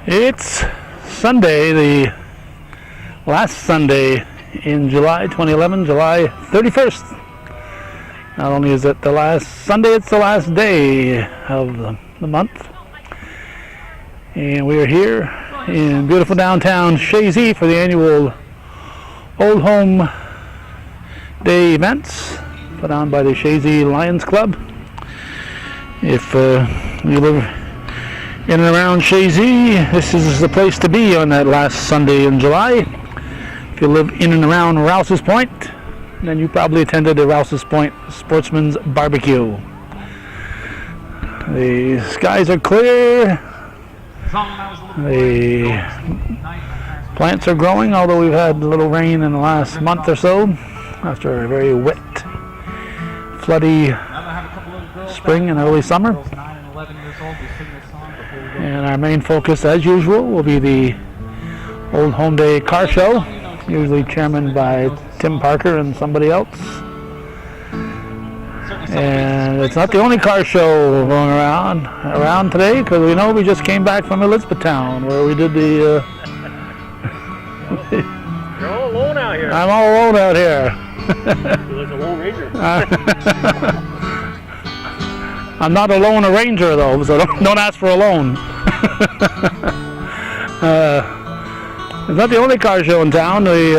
It's Sunday, the last Sunday in July 2011, July 31st. Not only is it the last Sunday, it's the last day of the month. And we are here in beautiful downtown Chazy for the annual Old Home Day events put on by the Chazy Lions Club. If you live in and around Chazy, this is the place to be on that last Sunday in July. If you live in and around Rouse's Point, then you probably attended the Rouse's Point Sportsman's Barbecue. The skies are clear. The plants are growing, although we've had a little rain in the last month or so after a very wet, floody spring and early summer. And our main focus, as usual, will be the Old Home Day car show, usually chairmaned by Tim Parker and somebody else. And it's not the only car show going around today, because we know we just came back from Elizabethtown, where we did the... You're all alone out here. I'm all alone out here. There's a Lone Ranger. I'm not a lone ranger, though, so don't ask for a loan. It's not the only car show in town. We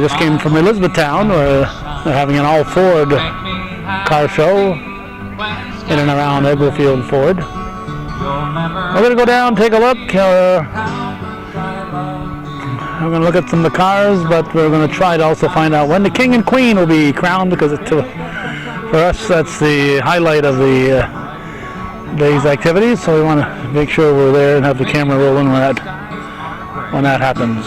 just came from Elizabethtown, where they're having an all-Ford car show in and around Egglesfield Ford. We're going to go down and take a look. We're going to look at some of the cars, but we're going to try to also find out when the King and Queen will be crowned, because for us that's the highlight of the day's activities. So we want to make sure we're there and have the camera rolling when that happens.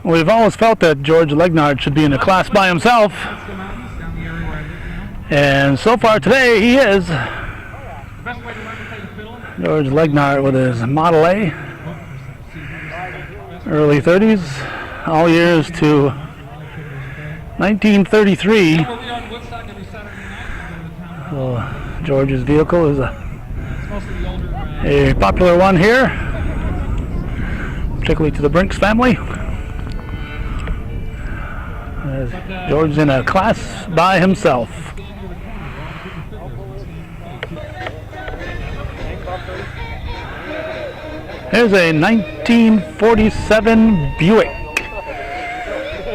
We've always felt that George Legnard should be in a class by himself, and so far today he is. George Legnard with his Model A, early 30s, all years to 1933. So George's vehicle is a popular one here, particularly to the Brinks family. George's in a class by himself. Here's a 1947 Buick.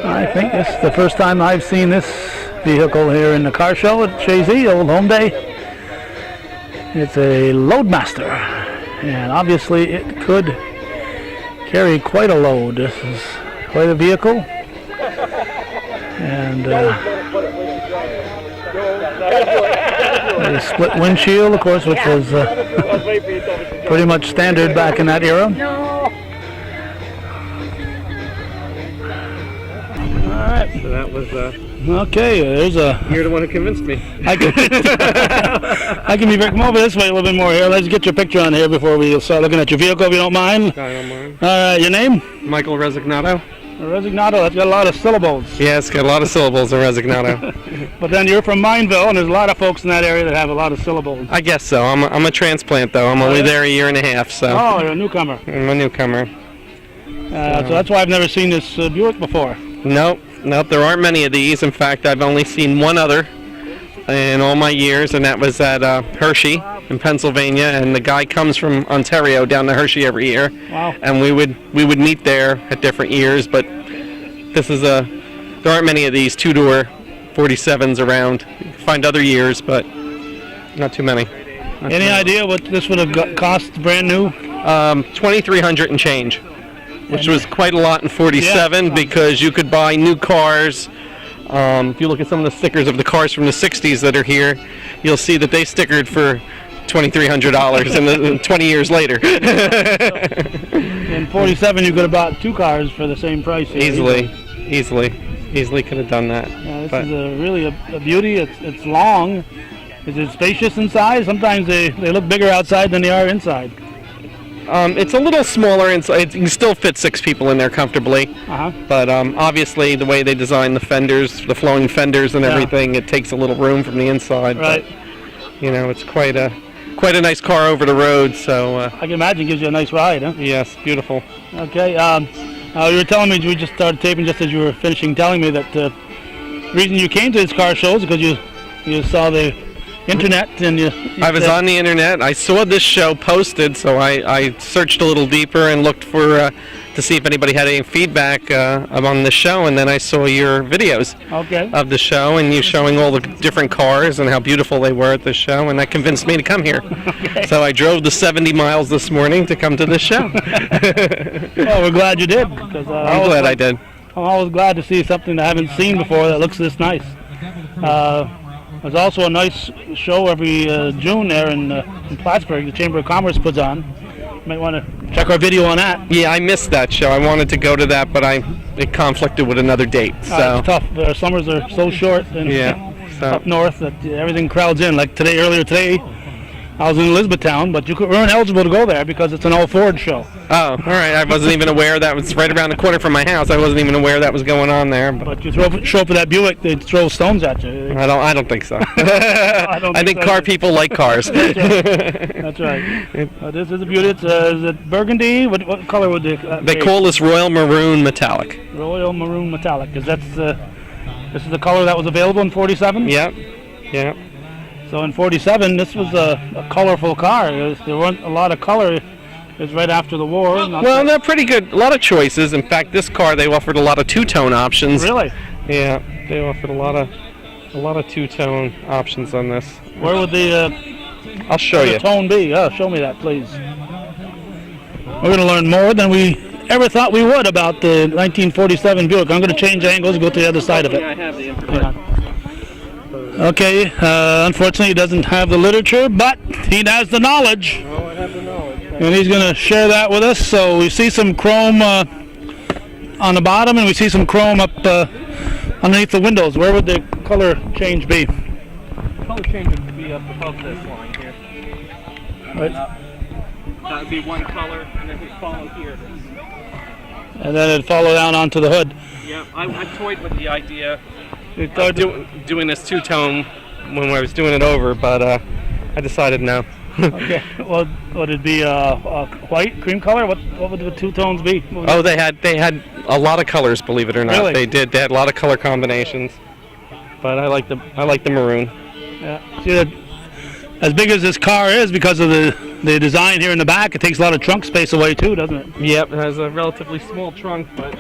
I think this is the first time I've seen this vehicle here in the car show at Chazy Old Home Day. It's a Loadmaster, and obviously it could carry quite a load. This is quite a vehicle. And a split windshield, of course, which was pretty much standard back in that era. All right. So that was okay. There's a. You're the one who convinced me. I can be. Come over this way a little bit more here. Let's get your picture on here before we start looking at your vehicle, if you don't mind. I don't mind. All right. Your name? Michael Resignado. Resignado, that's got a lot of syllables. Yeah, it's got a lot of syllables in Resignado. But then you're from Mineville, and there's a lot of folks in that area that have a lot of syllables. I guess so. I'm a transplant, though. I'm only there a year and a half, so. Oh, you're a newcomer. I'm a newcomer. So that's why I've never seen this Buick before. Nope, there aren't many of these. In fact, I've only seen one other in all my years, and that was at Hershey in Pennsylvania. And the guy comes from Ontario down to Hershey every year. Wow. And we would meet there at different years, but this is there aren't many of these two-door 47s around. You can find other years, but not too many. Any idea what this would have cost brand new? $2,300 and change, which was quite a lot in 47, because you could buy new cars. If you look at some of the stickers of the cars from the 60s that are here, you'll see that they stickered for $2,300 and 20 years later. In 47, you could have bought two cars for the same price. Easily could have done that. Yeah, this is really a beauty. It's long. Is it spacious inside? Sometimes they look bigger outside than they are inside. It's a little smaller, and so you can still fit 6 people in there comfortably. But obviously, the way they design the fenders, the flowing fenders and everything, it takes a little room from the inside. Right. But, you know, it's quite a nice car over the road. So I can imagine it gives you a nice ride, huh? yes, beautiful. Okay. You were telling me, we just started taping just as you were finishing telling me that the reason you came to this car show is because you saw the internet and I was on the internet. I saw this show posted, so I searched a little deeper and looked for to see if anybody had any feedback on the show, and then I saw your videos of the show and you showing all the different cars and how beautiful they were at the show, and that convinced me to come here. So I drove the 70 miles this morning to come to this show. Well, we're glad you did. Because I'm glad I did. I'm always glad to see something I haven't seen before that looks this nice. There's also a nice show every June there in Plattsburgh, the Chamber of Commerce puts on. You might want to check our video on that. Yeah, I missed that show. I wanted to go to that, but it conflicted with another date. So it's tough. Our summers are so short and up north that everything crowds in. Like earlier today, I was in Elizabethtown, but we weren't eligible to go there because it's an all Ford show. Oh, all right. I wasn't even aware that was right around the corner from my house. I wasn't even aware that was going on there. But you show up with that Buick, they'd throw stones at you. I don't think so. I think car people like cars. That's right. This is a beauty. It's is it burgundy? What color would they call this Royal Maroon Metallic? Royal Maroon Metallic. Because this is the color that was available in 47? Yep. Yeah. So in 47, this was a colorful car. There weren't a lot of color. It was right after the war. Well, they're pretty good. A lot of choices. In fact, this car, they offered a lot of two-tone options. Really? Yeah, they offered a lot of two-tone options on this. Where would the I'll show you. Tone be? Show me that, please. We're going to learn more than we ever thought we would about the 1947 Buick. I'm going to change angles and go to the other side of it. I have the information. Okay, unfortunately he doesn't have the literature, but he has the knowledge. Oh, I have the knowledge. And he's going to share that with us. So we see some chrome on the bottom, and we see some chrome up underneath the windows. Where would the color change be? The color change would be up above this line here. Right. That would be one color, and then it would follow here. And then it'd follow down onto the hood. Yeah, I toyed with the idea of doing this two-tone when I was doing it over, but I decided no. Okay. Well, would it be white, cream color? What would the two tones be? Oh, they had a lot of colors, believe it or not. Really? They did. They had a lot of color combinations. But I like the maroon. Yeah. See that? As big as this car is, because of the design here in the back, it takes a lot of trunk space away too, doesn't it? Yep. It has a relatively small trunk, but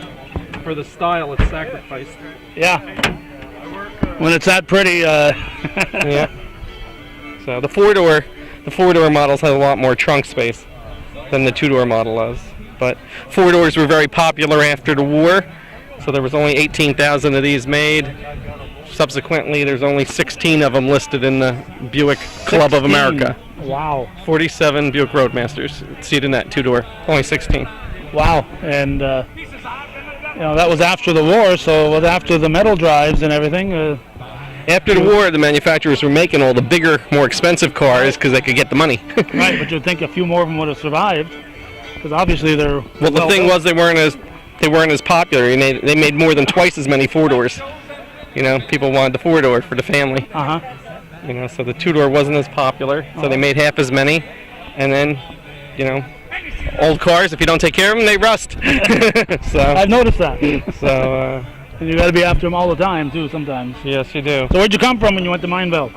for the style, it's sacrificed. Yeah. When it's that pretty. Yeah. So the four-door models have a lot more trunk space than the two-door model does. But four-doors were very popular after the war, so there was only 18,000 of these made. Subsequently, there's only 16 of them listed in the Buick Club of America. Wow. 47 Buick Roadmasters seated in that two-door. Only 16. Wow. And that was after the war, so it was after the metal drives and everything. After the war, the manufacturers were making all the bigger, more expensive cars because they could get the money. Right, but you'd think a few more of them would have survived, because obviously they're. Well, the thing was they weren't as popular, and they made more than twice as many four-doors. You know, people wanted the four-door for the family. You know, so the two-door wasn't as popular, so they made half as many, and then, you know, old cars, if you don't take care of them, they rust. So I've noticed that. So. And you got to be after them all the time too, sometimes. Yes, you do. So where'd you come from when you went to Mineville?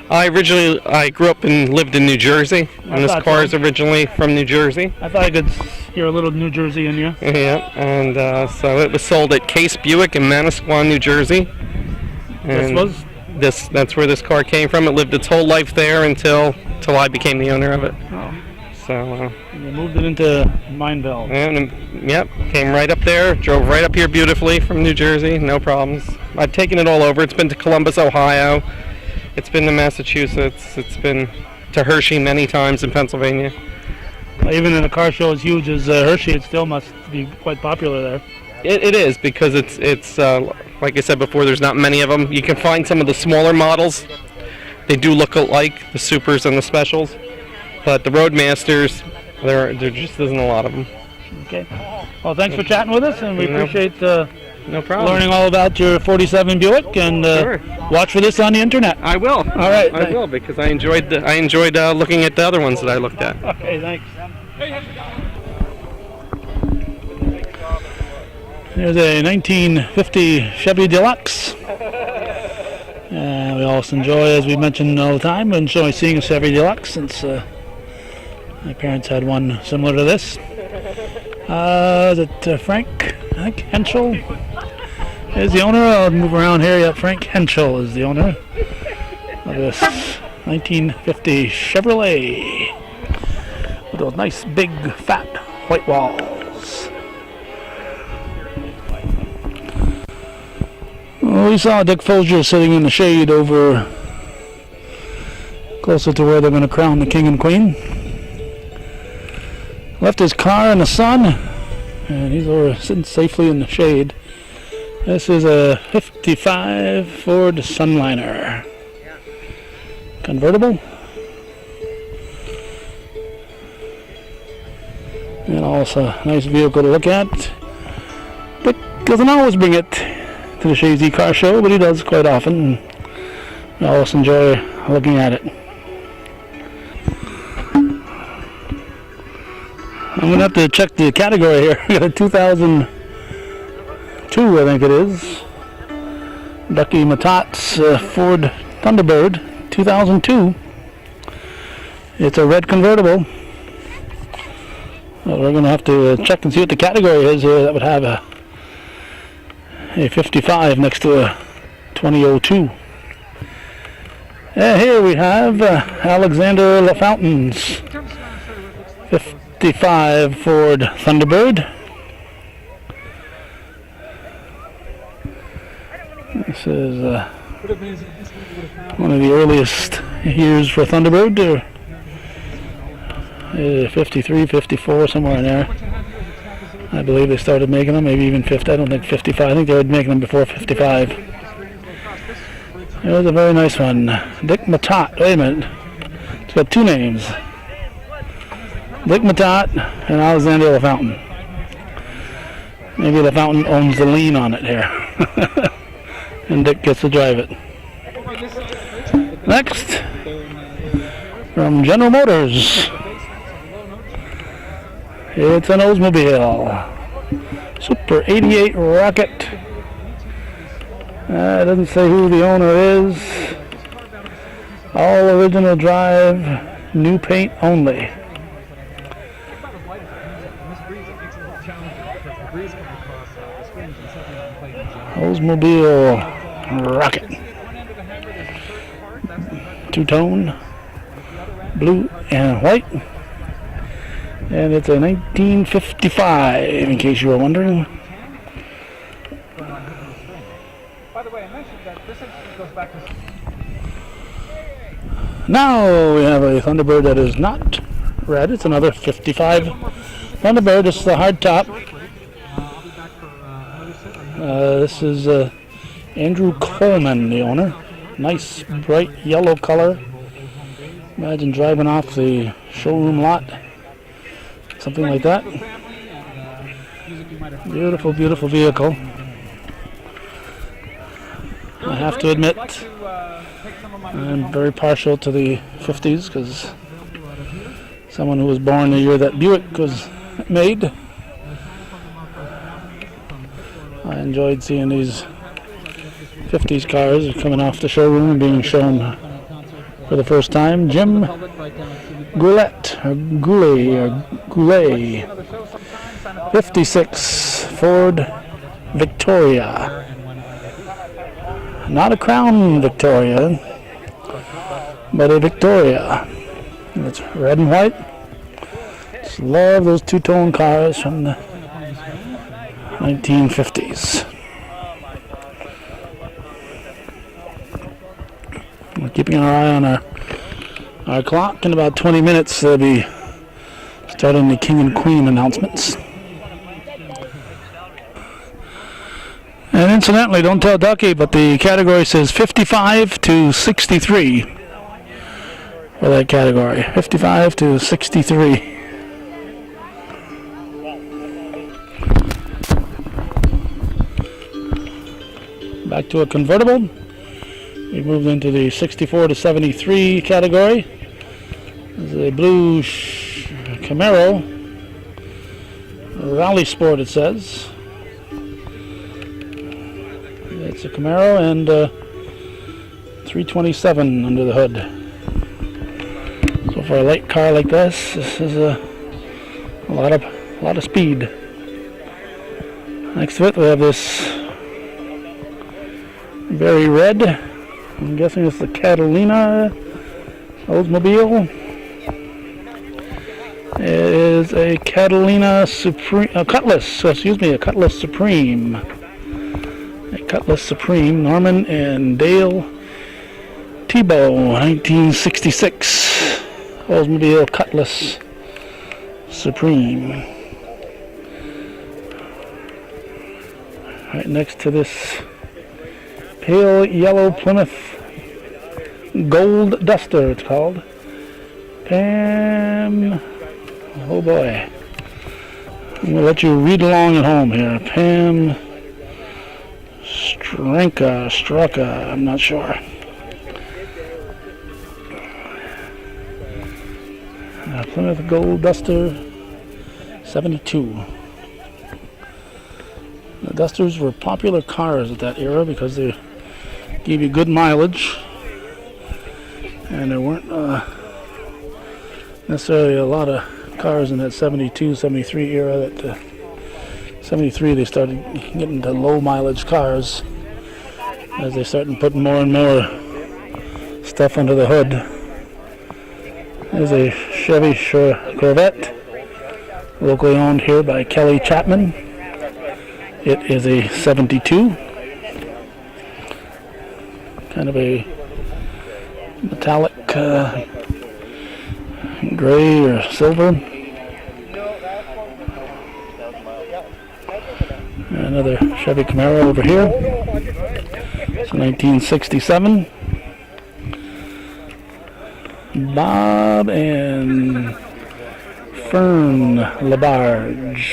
I grew up and lived in New Jersey, and this car is originally from New Jersey. I thought I could hear a little New Jersey in you. Yeah, and so it was sold at Case Buick in Manasquan, New Jersey. And that's where this car came from. It lived its whole life there until I became the owner of it. Oh. So you moved it into Mineville. And yep, came right up there, drove right up here beautifully from New Jersey, no problems. I've taken it all over. It's been to Columbus, Ohio. It's been to Massachusetts. It's been to Hershey many times in Pennsylvania. Even in a car show as huge as Hershey, it still must be quite popular there. It is, because it's like I said before, there's not many of them. You can find some of the smaller models. They do look alike, the Supers and the Specials. But the Roadmasters, There just isn't a lot of them. Okay. Well, thanks for chatting with us, and we appreciate no problem. learning all about your 47 Buick. And Sure. watch for this on the internet. I will. All right. I will, because I enjoyed looking at the other ones that I looked at. Okay, thanks. Here's a 1950 Chevy Deluxe. We also enjoy, as we mention all the time, we enjoy seeing a Chevy Deluxe since my parents had one similar to this. Is it Frank? I think Henschel is the owner. I'll move around here. Yeah, Frank Henschel is the owner of this 1950 Chevrolet with those nice big fat white walls. Well, we saw Dick Folger sitting in the shade over closer to where they're going to crown the king and queen. Left his car in the sun, and he's over sitting safely in the shade. This is a 55 Ford Sunliner. Convertible. And also a nice vehicle to look at. Dick doesn't always bring it to the Chazy Car Show, but he does quite often. I always enjoy looking at it. I'm going to have to check the category here. We got a 2002, I think it is. Ducky Matot's Ford Thunderbird, 2002. It's a red convertible. Well, we're going to have to check and see what the category is here. That would have a 55 next to a 2002. Here we have Alexander LaFountain's 55 Ford Thunderbird. This is one of the earliest years for Thunderbird. 53, 54, somewhere in there. I believe they started making them, maybe even 50. I don't think 55. I think they were making them before 55. It was a very nice one. Dick Matot. Wait a minute. It's got two names. Dick Matot and Alexander LaFountain. Maybe LaFountain owns the lien on it here. And Dick gets to drive it. Next, from General Motors, it's an Oldsmobile Super 88 Rocket. It doesn't say who the owner is. All original drive, new paint only. Oldsmobile Rocket. Two-tone, blue and white. And it's a 1955, in case you were wondering. By the way, I mentioned that this goes back to... Now we have a Thunderbird that is not red. It's another 55 Thunderbird. It's the hard top. This is Andrew Coleman, the owner. Nice bright yellow color. Imagine driving off the showroom lot. Something like that. Beautiful, beautiful vehicle. I have to admit, I'm very partial to the 50s because someone who was born the year that Buick was made. I enjoyed seeing these 50s cars coming off the showroom and being shown for the first time. Jim Goulet, 56 Ford Victoria. Not a Crown Victoria, but a Victoria. It's red and white. Just love those two-tone cars from the 1950s. We're keeping our eye on our clock. In about 20 minutes, they'll be starting the King and Queen announcements. And incidentally, don't tell Ducky, but the category says 55 to 63 for that category. 55 to 63. Back to a convertible. We moved into the 64 to 73 category. This is a blue Camaro. Rally Sport, it says. It's a Camaro and 327 under the hood. So for a light car like this is a lot of speed. Next to it, we have this very red. I'm guessing it's the Catalina Oldsmobile. It is a Catalina Supreme, a Cutlass Supreme. A Cutlass Supreme, Norman and Dale Tebow, 1966. Oldsmobile Cutlass Supreme. Right next to this pale yellow Plymouth Gold Duster, it's called. Pam, oh boy. I'm going to let you read along at home here. Pam Straka, I'm not sure. Plymouth Gold Duster 72. The Dusters were popular cars at that era because they gave you good mileage, and there weren't necessarily a lot of cars in that 72, 73 era. That 73 they started getting to low mileage cars as they started putting more and more stuff under the hood. There's a Chevy Corvette, locally owned here by Kelly Chapman. It is a 72, kind of a metallic gray or silver. Another Chevy Camaro over here. It's a 1967. Bob and Fern Labarge.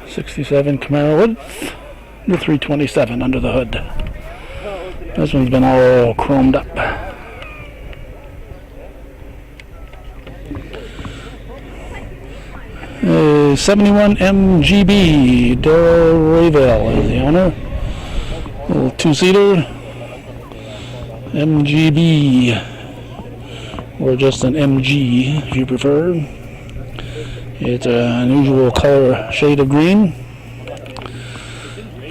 67 Camaro with the 327 under the hood. This one's been all chromed up. 71 MGB, Darrell Rayville is the owner. A little two-seater MGB, or just an MG if you prefer. It's an unusual color shade of green.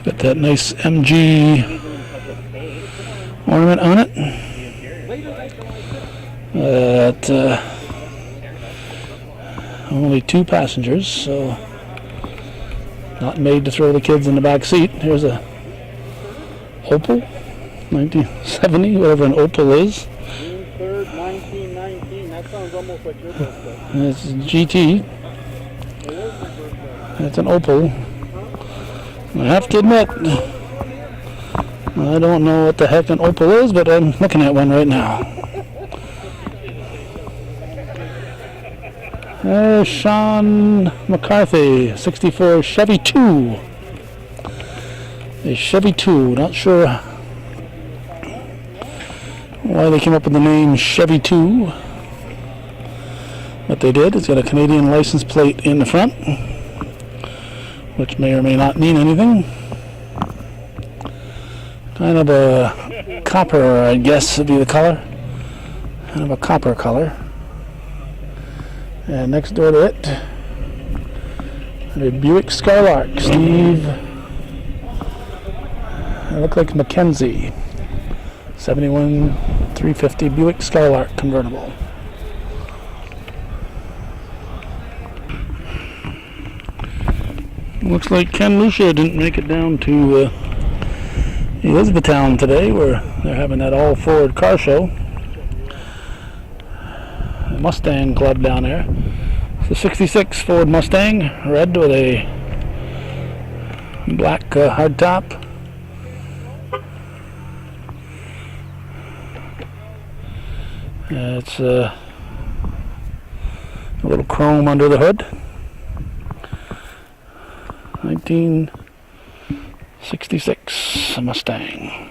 Got that nice MG ornament on it. Only 2 passengers, so not made to throw the kids in the back seat. Here's a Opel, 1970, whatever an Opel is. June 3rd, 1919. That sounds almost like your birthday. It's GT. It's an Opel. I have to admit, I don't know what the heck an Opel is, but I'm looking at one right now. Sean McCarthy, 64 Chevy 2. A Chevy 2. Not sure why they came up with the name Chevy 2, but they did. It's got a Canadian license plate in the front, which may or may not mean anything. Kind of a copper, I guess would be the color. Kind of a copper color. And next door to it, a Buick Skylark, Steve. It looked like Mackenzie. 71 350 Buick Skylark convertible. Looks like Ken Lucia didn't make it down to Elizabethtown today, where they're having that all-Ford car show. Mustang Club down there. It's a 66 Ford Mustang, red with a black hardtop. It's a little chrome under the hood. '66 Mustang.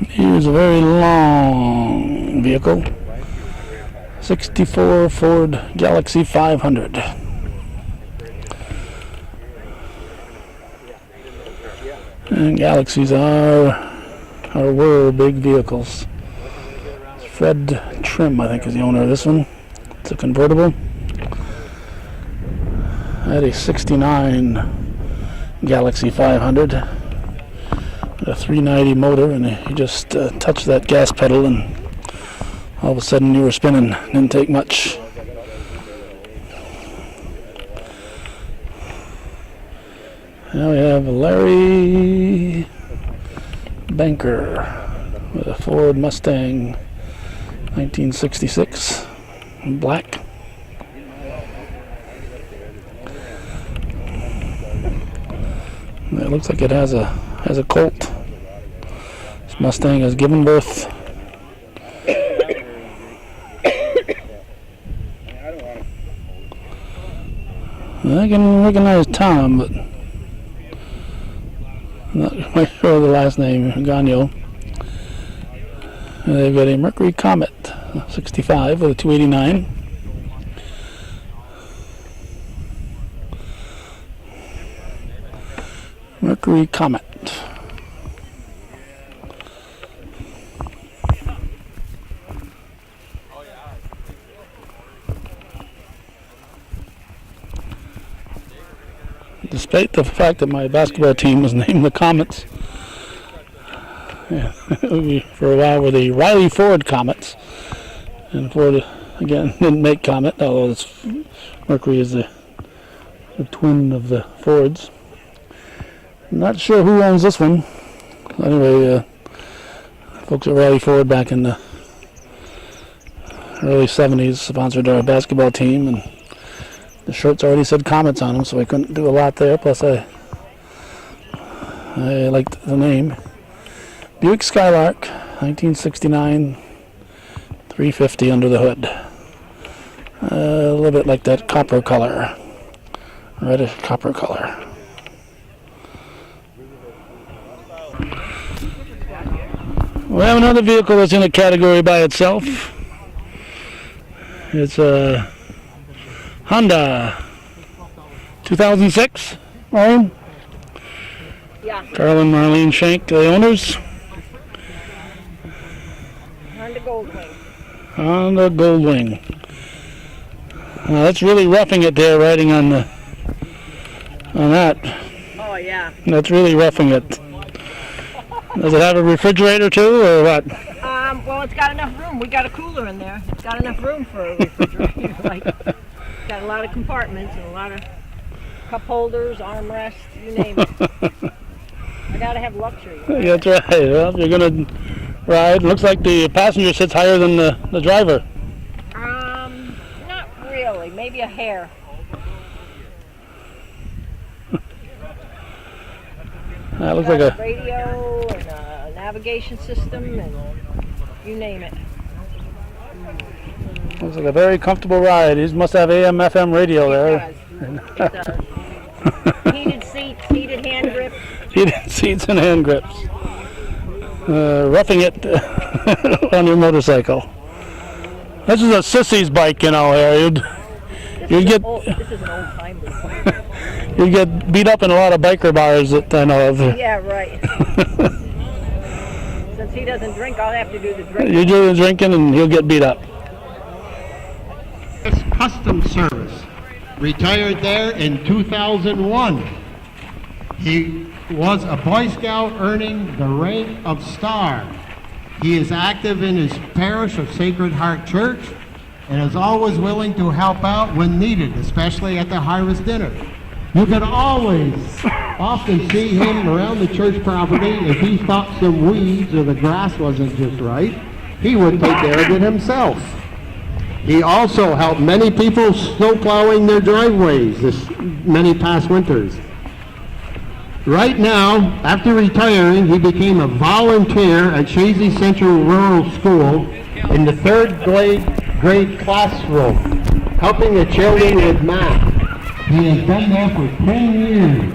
Here's a very long vehicle. '64 Ford Galaxy 500. And Galaxies were big vehicles. Fred Trim, I think, is the owner of this one. It's a convertible. I had a '69 Galaxy 500. A 390 motor, and you just touched that gas pedal and all of a sudden you were spinning. Didn't take much. Now we have Larry Banker with a Ford Mustang 1966 in black. It looks like it has a colt. This Mustang has given birth. I can recognize Tom, but I'm not quite sure of the last name, Gagno. And they've got a Mercury Comet 65 with a 289. Mercury Comet. Despite the fact that my basketball team was named the Comets, for a while were the Riley Ford Comets, and Ford again didn't make Comet, although Mercury is the twin of the Fords. Not sure who owns this one. Anyway, folks at Riley Ford back in the early '70s sponsored our basketball team, and the shirts already said Comets on them, so I couldn't do a lot there. Plus, I liked the name. Buick Skylark, 1969, 350 under the hood. A little bit like that copper color, reddish copper color. We have another vehicle that's in a category by itself. It's a Honda 2006, Marlene? Yeah. Carl and Marlene Shank, the owners. Honda Goldwing. Honda Goldwing. That's really roughing it there, riding on that. Oh, yeah. That's really roughing it. Does it have a refrigerator too, or what? Well, it's got enough room. We got a cooler in there. It's got enough room for a refrigerator. Got a lot of compartments and a lot of cup holders, armrests, you name it. I gotta have luxury. Right? That's right. Well, if you're gonna ride, looks like the passenger sits higher than the driver. Not really. Maybe a hair. That looks like a radio and a navigation system and you name it. Looks like a very comfortable ride. He must have AM, FM radio there. It does. Heated seats, heated hand grips. Heated seats and hand grips. Roughing it on your motorcycle. This is a sissy's bike, you know, Harry. You'd get. This is an old timer. You'd get beat up in a lot of biker bars that I know of. Yeah, right. Since he doesn't drink, I'll have to do the drinking. You do the drinking and he'll get beat up. Customs Service, retired there in 2001. He was a Boy Scout earning the rank of Star. He is active in his parish of Sacred Heart Church and is always willing to help out when needed, especially at the harvest dinner. You could often see him around the church property. If he thought some weeds or the grass wasn't just right, he would take care of it himself. He also helped many people snow plowing their driveways many past winters. Right now, after retiring, he became a volunteer at Chazy Central Rural School in the third grade grade classroom, helping the children with math. He has been there for 10 years.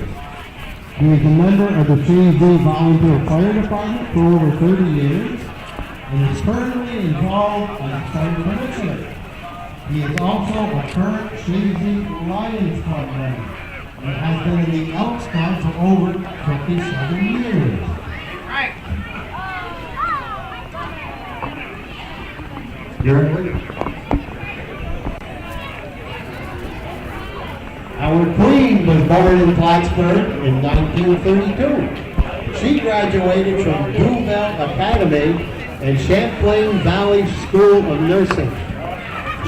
He is a member of the Chazy Volunteer Fire Department for over 30 years and is currently involved as fire commissioner. He is also a current Chazy Lions Club member and has been in the Elks Club for over 57 years. Howard Queen was born in Plattsburgh in 1932. She graduated from Duval Academy and Champlain Valley School of Nursing.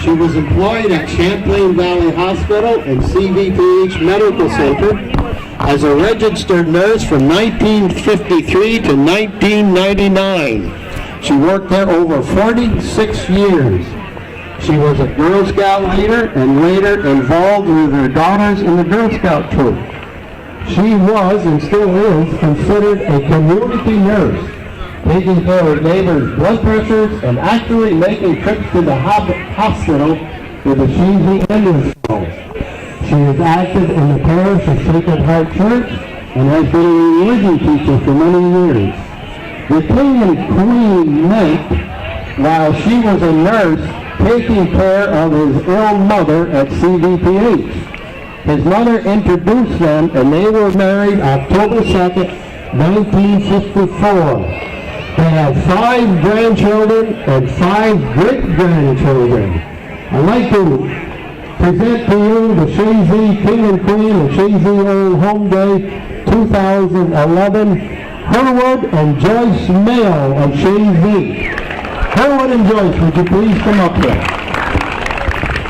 She was employed at Champlain Valley Hospital and CVPH Medical Center as a registered nurse from 1953 to 1999. She worked there over 46 years. She was a Girl Scout leader and later involved with her daughters in the Girl Scout troop. She was and still is considered a community nurse, taking care of neighbors' blood pressures and actually making trips to the hospital with the Chazy ambulance calls. She is active in the parish of Sacred Heart Church and has been a religion teacher for many years. The King and Queen met while she was a nurse taking care of his ill mother at CVPH. His mother introduced them and they were married October 2nd, 1954. They have 5 grandchildren and 5 great-grandchildren. I'd like to present to you the Chazy King and Queen of Chazy Old Home Day 2011, Herwood and Joyce Mayo of Chazy. Herwood and Joyce, would you please come up here?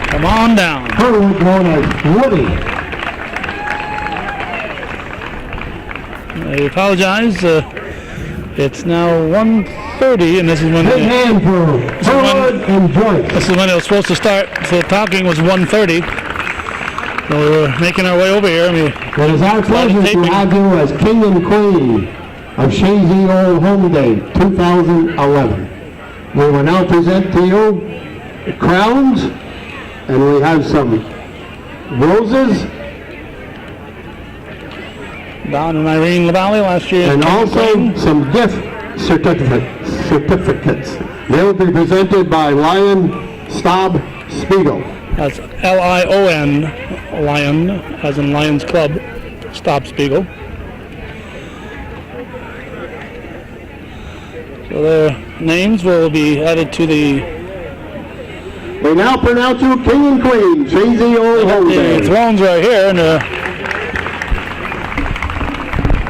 Come on down. Herwood known as Woody. I apologize. It's now 1:30, and this is when Big hand for Herwood and Joyce. this is when it was supposed to start. So talking was 1:30. So we're making our way over here. It is our pleasure to have you as King and Queen of Chazy Old Home Day 2011. We will now present to you the crowns, and we have some roses, Don and Irene LaValle last year. and also some gift certificates. They will be presented by Lion Staub Spiegel. That's Lion, Lion, as in Lions Club, Stop Spiegel. So their names will be added to the... We now pronounce you King and Queen, Chazy Old Home The Day. thrones right here, and I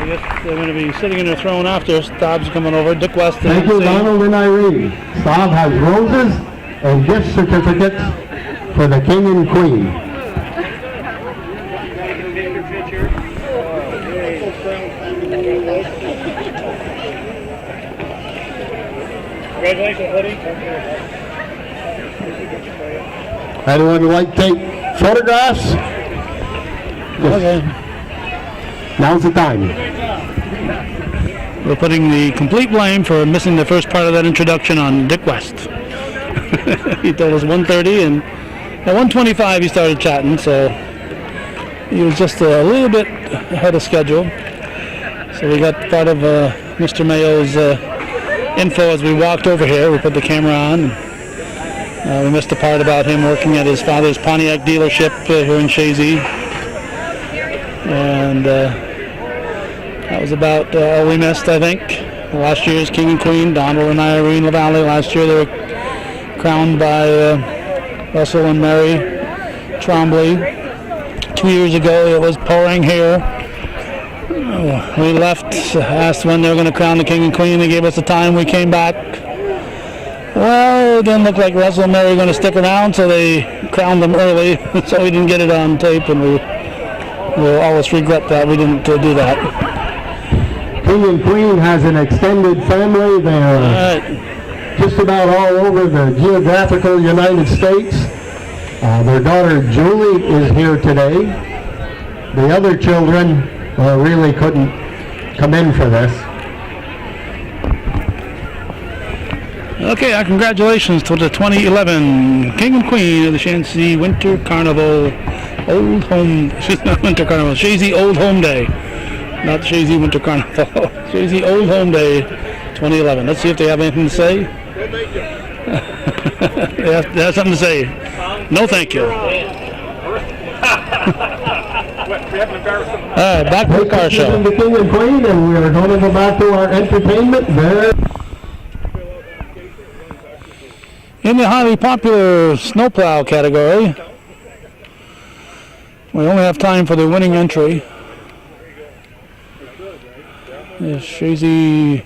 guess they're going to be sitting in their throne after. Staub's coming over. Dick West. Thank you, Donald and Irene. Staub has roses and gift certificates for the King and Queen. Congratulations, buddy. Anyone would like to take photographs? Okay. Now's the time. We're putting the complete blame for missing the first part of that introduction on Dick West. He told us 1:30, and at 1:25 he started chatting, so he was just a little bit ahead of schedule. So we got part of Mr. Mayo's info as we walked over here. We put the camera on. We missed the part about him working at his father's Pontiac dealership here in Chazy. And that was about all we missed, I think. Last year's King and Queen, Donald and Irene LaValle. Last year they were crowned by Russell and Mary Trombley. 2 years ago it was pouring here. We left, asked when they were going to crown the King and Queen. They gave us the time. We came back. Well, it didn't look like Russell and Mary were going to stick around, so they crowned them early. So we didn't get it on tape, and we'll always regret that we didn't do that. King and Queen has an extended family. They're just about all over the geographical United States. Their daughter Julie is here today. The other children really couldn't come in for this. Okay, our congratulations to the 2011 King and Queen of the Chazy Winter Carnival Old Home, not Winter Carnival, Chazy Old Home Day. Not Chazy Winter Carnival, Chazy Old Home Day 2011. Let's see if they have anything to say. They have something to say. No thank you. Alright, back to the car show. The King and Queen, and we are going to go back to our entertainment. There. In the highly popular snowplow category, we only have time for the winning entry. The Chazy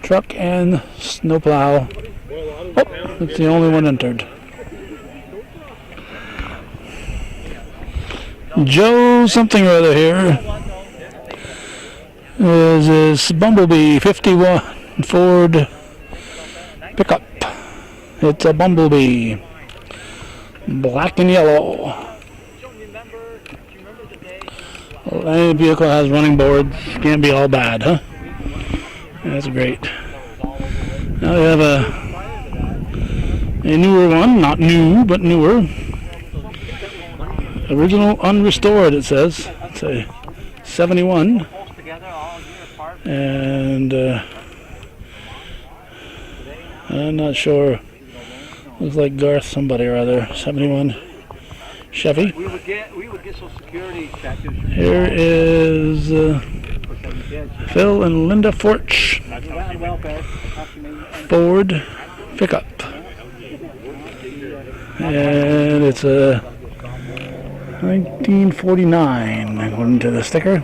truck and snowplow. Oh, it's the only one entered. Joe something or other here is this Bumblebee 51 Ford pickup. It's a Bumblebee, black and yellow. Well, any vehicle has running boards, can't be all bad, huh? That's great. Now we have a newer one, not new, but newer. Original unrestored, it says. It's a 71. And I'm not sure. Looks like Garth somebody or other. 71 Chevy. We would get Social Security tattoos. Here is Phil and Linda Forch Ford pickup. And it's a 1949 according to the sticker.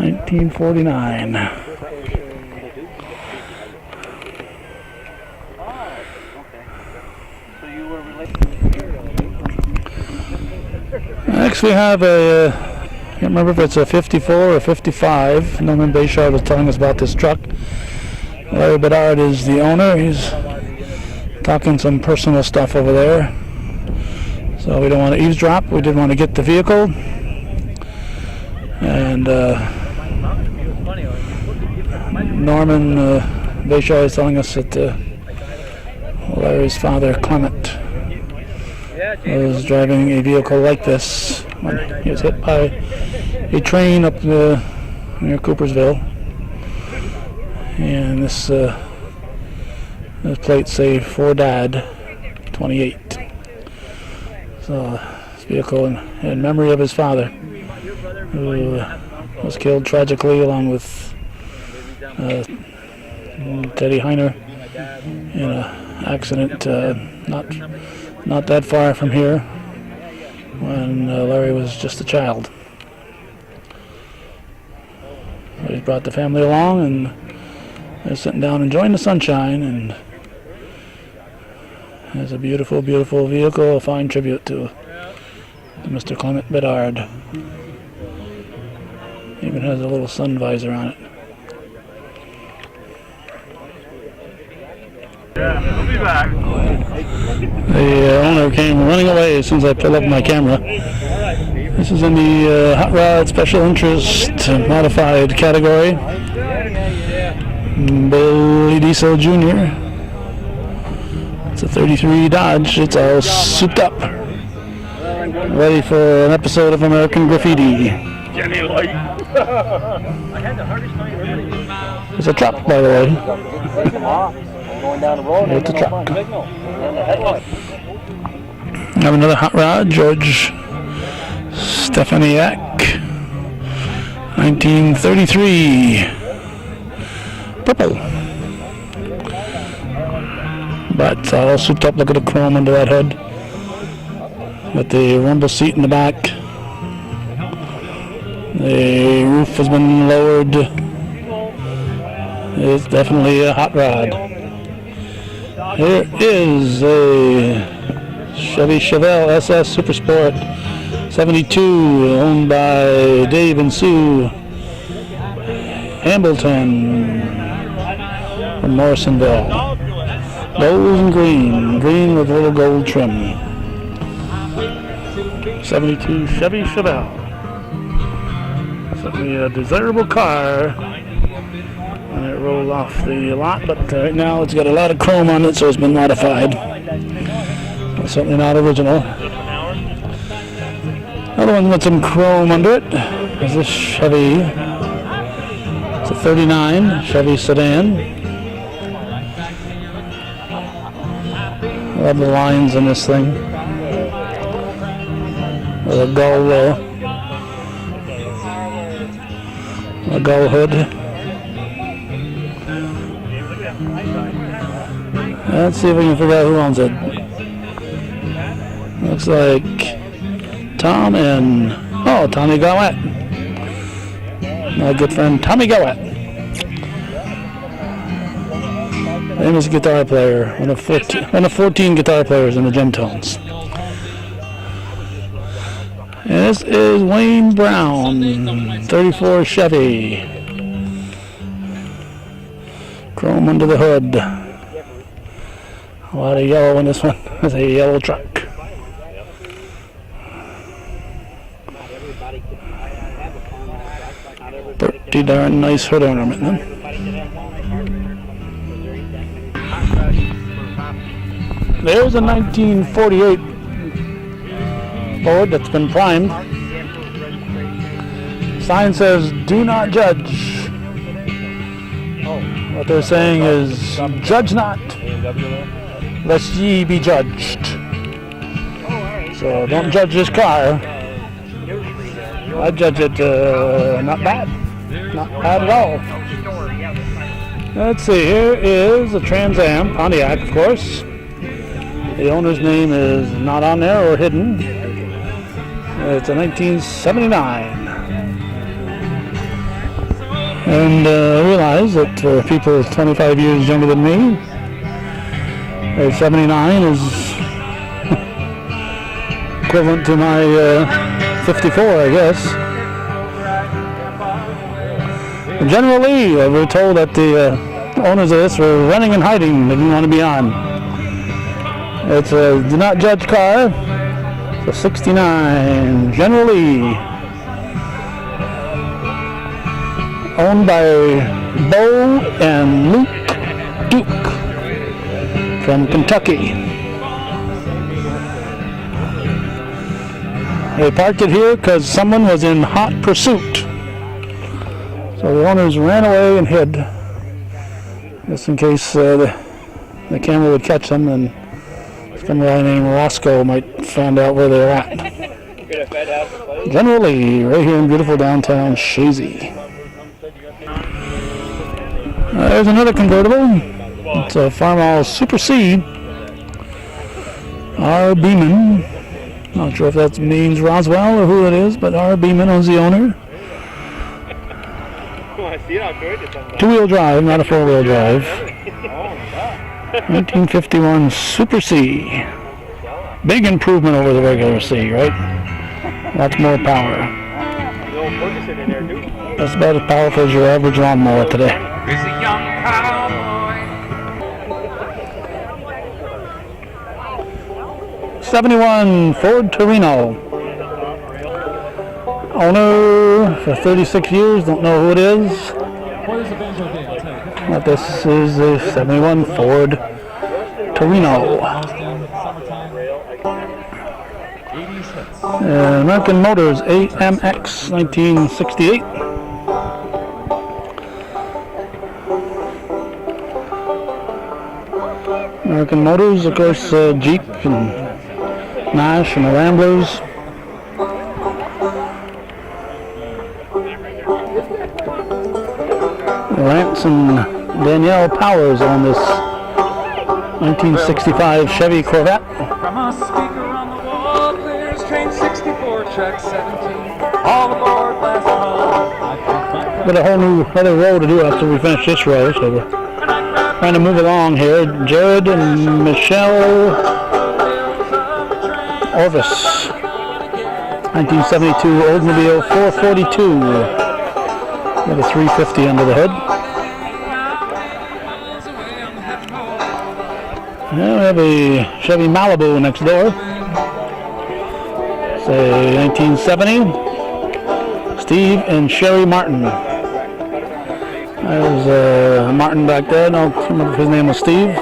1949. Next we have a, I can't remember if it's a 54 or 55. Norman Bayshard was telling us about this truck. Larry Bedard is the owner. He's talking some personal stuff over there. So we don't want to eavesdrop. We did want to get the vehicle. And Norman Bayshard is telling us that Larry's father, Clement, was driving a vehicle like this when he was hit by a train up near Coopersville, and this plates say for Dad 28. So this vehicle in memory of his father, who was killed tragically along with Teddy Heiner in an accident not that far from here when Larry was just a child. He brought the family along, and they're sitting down enjoying the sunshine, and it's a beautiful, beautiful vehicle, a fine tribute to Mr. Clement Bedard. Even has a little sun visor on it. We'll be back. The owner came running away as soon as I pulled up my camera. This is in the Hot Rod Special Interest Modified category. Billy Diesel Jr. It's a 33 Dodge. It's all souped up. Ready for an episode of American Graffiti. Jenny Light. It's a truck, by the way. Going down the road. It's a truck. Signal. And the headlight. I have another hot rod, George Stefaniak, 1933, purple. But it's all souped up. Look at the chrome under that hood. With the rumble seat in the back. The roof has been lowered. It's definitely a hot rod. Here is a Chevy Chevelle SS Super Sport 72, owned by Dave and Sue Hambleton from Morrisonville. Gold and green with a little gold trim. 72 Chevy Chevelle. Certainly a desirable car And it rolled off the lot, but right now it's got a lot of chrome on it, so it's been modified. Certainly not original. Another one with some chrome under it is this Chevy. It's a 39 Chevy sedan. I love the lines in this thing. With a gull hood. Let's see if we can figure out who owns it. Looks like Tom and Tommy Gowett. My good friend Tommy Gowett. Famous guitar player, one of 14 guitar players in the Gemtones. And this is Wayne Brown, 34 Chevy. Chrome under the hood. A lot of yellow in this one. It's a yellow truck. Pretty darn nice hood ornament, huh? There's a 1948 Ford that's been primed. Sign says, "Do not judge." What they're saying is, "Judge not, lest ye be judged." So don't judge this car. I judge it not bad. Not bad at all. Let's see, here is a Trans Am, Pontiac, of course. The owner's name is not on there or hidden. It's a 1979. And I realize that for people 25 years younger than me, a 79 is equivalent to my 54, I guess. General Lee, we're told that the owners of this were running and hiding. They didn't want to be on. It's a do not judge car. It's a 69 General Lee. Owned by Bo and Luke Duke from Kentucky. They parked it here because someone was in hot pursuit. So the owners ran away and hid, just in case the camera would catch them, and some guy named Roscoe might find out where they're at. Generally, right here in beautiful downtown Chazy. There's another convertible. It's a Farmall Super C. R. Beeman. Not sure if that means Roswell or who it is, but R. Beeman owns the owner. Two-wheel drive, not a four-wheel drive. 1951 Super C. Big improvement over the regular C, right? Lots more power. That's about as powerful as your average lawnmower today. 71 Ford Torino. Owner for 36 years, don't know who it is. But this is a 71 Ford Torino. American Motors AMX 1968. American Motors, of course, Jeep and Nash and the Ramblers. Lance and Danielle Powers on this 1965 Chevy Corvette. From a speaker on the wall, clears train 64, check 17. All aboard last call. Got a whole new other row to do after we finish this row, so we're trying to move along here. Jared and Michelle Orvis, 1972 Oldsmobile 442 with a 350 under the hood. Now we have a Chevy Malibu next door. It's a 1970 Steve and Sherry Martin. There's Martin back there. No, I don't remember if his name was Steve.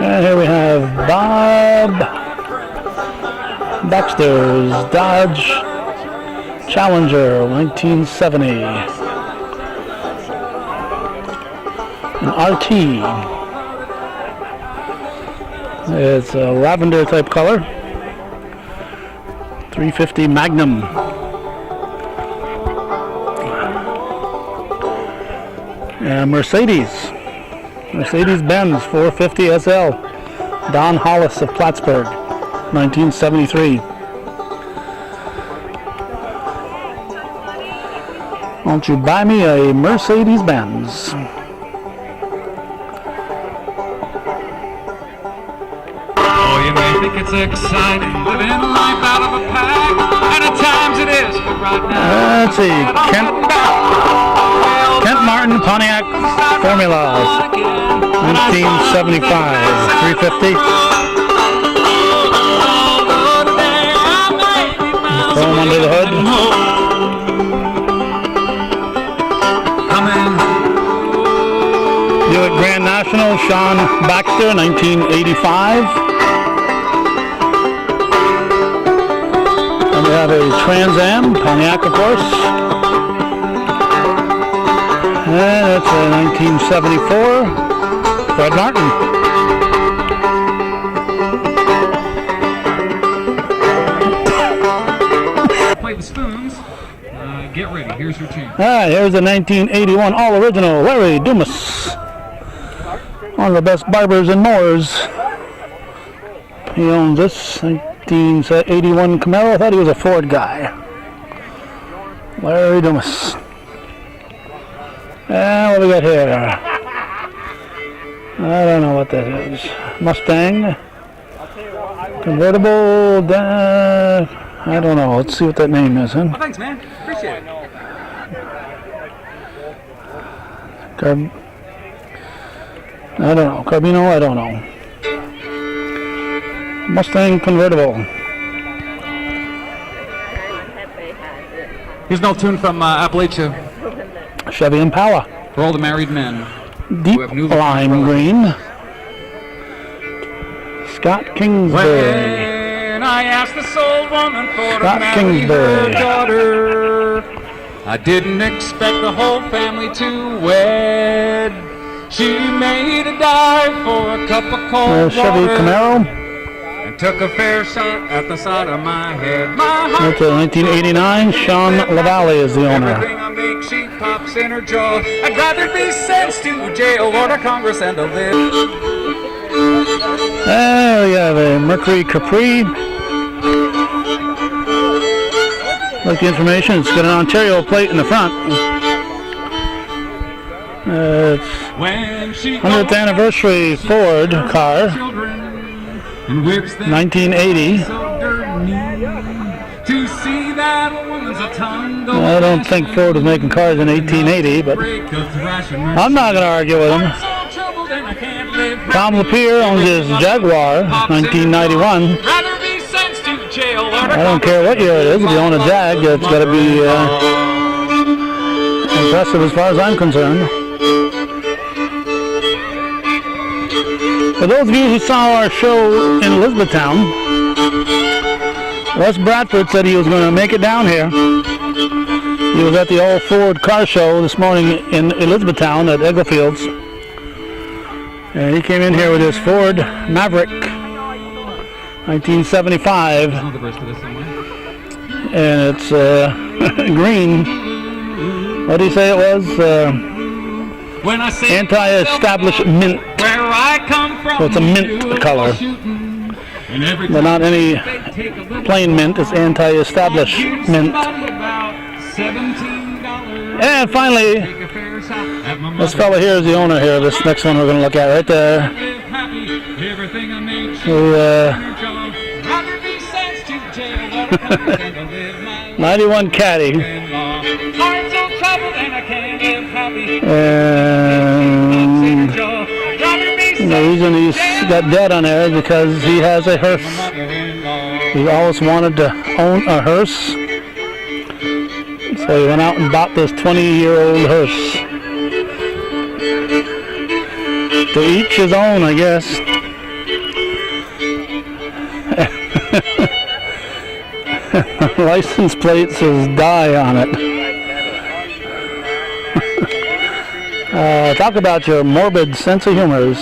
And here we have Bob Baxter's Dodge Challenger 1970. An RT. It's a lavender type color. 350 Magnum. And Mercedes-Benz 450 SL. Don Hollis of Plattsburgh, 1973. Won't you buy me a Mercedes-Benz? Oh, you may think it's exciting, living life out of a pack, and at times it is, but right now... Let's see, Kent Martin Pontiac Formula, 1975, 350. Throw him under the hood. Buick Grand National, Sean Baxter, 1985. And we have a Trans Am, Pontiac, of course. And it's a 1974 Fred Martin. Play the spoons. Get ready. Here's your tune. Here's a 1981 all-original Larry Dumas. One of the best barbers and mowers. He owns this 1981 Camaro. I thought he was a Ford guy. Larry Dumas. And what do we got here? I don't know what that is. Mustang. Convertible. I don't know. Let's see what that name is. Huh? Oh, thanks, man. Appreciate it. I don't know. Carbino? I don't know. Mustang convertible. Here's an old tune from Appalachia Chevy Impala. for all the married men. Deep have newly lime found green. Scott Kingsbury. When I asked this old woman for to Scott marry her Kingsbury. daughter, I didn't expect the whole family to wed. She made a dive for a cup of cold Chevy water Camaro. and took a fair shot at the side of my head. My heart That's a 1989. Sean LaValle is the owner. everything I make, she pops in her jaw. I'd rather be sent to jail or to Congress than to live. There we have a Mercury Capri. Like the information, it's got an Ontario plate in the front. It's When she 100th anniversary Ford car, 1980. To see that woman's a tongue go I don't think Ford was making cars in 1880, but I'm not going to argue with him. Tom Lapierre owns his Jaguar, 1991. I don't care what year it is. If you own a Jag, it's got to be impressive as far as I'm concerned. For those of you who saw our show in Elizabethtown, Wes Bradford said he was going to make it down here. He was at the old Ford car show this morning in Elizabethtown at Eaglefields. And he came in here with his Ford Maverick, 1975. And it's green. What did he say it was? When I say Anti-establishment mint. where I come from, So it's a mint color. But not any plain mint, it's anti-establishment. And finally, this fella here is the owner here. This next one we're going to look at right there. So, 91 Caddy. And The reason he's got debt on there is because he has a hearse. He always wanted to own a hearse. So he went out and bought this 20-year-old hearse. To each his own, I guess. License plate says die on it. Talk about your morbid sense of humors.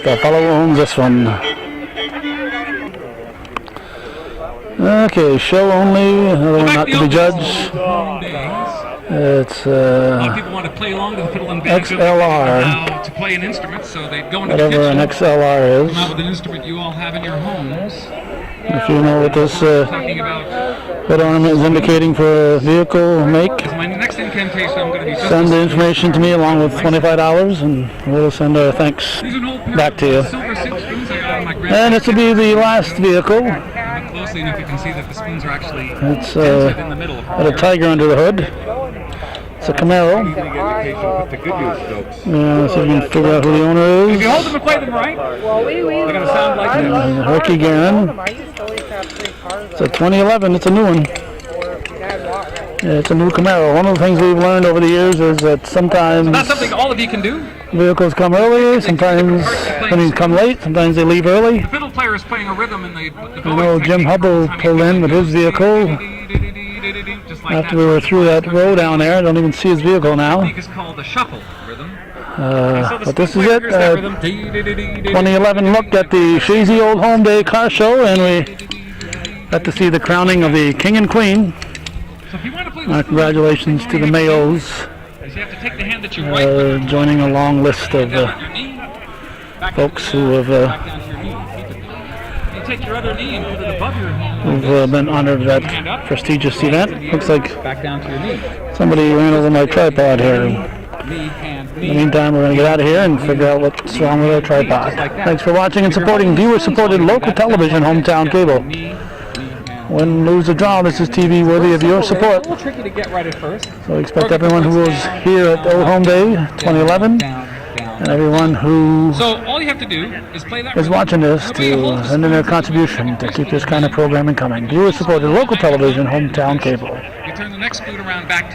The fellow who owns this one. Okay, show only, another one not to be judged. It's A lot of people want to play along to the fiddle and banjo. XLR. To play an instrument, so they go into Whatever the an kitchen, XLR come out is. with an instrument you all have in your homes. If you know what this Talking about hood ornament is indicating for a vehicle make, my next incantation, I'm going to be just send the information to me along with $25 and we'll send our thanks These are an old pair back to you. of silver silk spoons I got on my And grandfather. this will be the last vehicle. Look closely enough, you can see that the spoons are actually It's dented in the middle of got a tiger under the hood. It's a Camaro. Yeah, so you can figure out who the owner If is. you hold them and play them right, they're going to sound like this. Ricky Guerin. It's a 2011. It's a new one. Yeah, it's a new Camaro. One of the things we've learned over the years is that sometimes That's something all of you can do. vehicles come early, sometimes they come late, sometimes they leave early. The fiddle player is playing a rhythm in the I know Jim Hubble pulled in with his vehicle just like after we were through that row down there. I don't even see his vehicle now. It's called the shuffle rhythm. But this is it. 2011 look at the Chazy Old Home Day car show, and we got to see the crowning of the King and Queen. So if you want to play this, Congratulations to the Mayos, you have to take the hand that you right with. joining a long list of Down on your knee, back folks down who have back down to your knee. Keep it down. You take your other knee and put it above your hand. who've been honored at that prestigious event. Looks like Back down to your knee. somebody ran over my tripod here. Knee, hand, In the knee. meantime, we're going to get out of here and figure out what's wrong with our tripod. Thanks for watching and supporting viewer-supported local television, Hometown Cable. Knee, hand. Win, lose, or draw, this is TV worthy of your support. A little tricky to get right at first. So we expect everyone who was here at Old Home Day 2011 Down, down. and everyone who So all you have to do is play that is rhythm. watching this The way you hold to the send in their spoons, contribution to keep this kind of programming coming. Viewer-supported local television, Hometown Cable. you turn the next spoon around back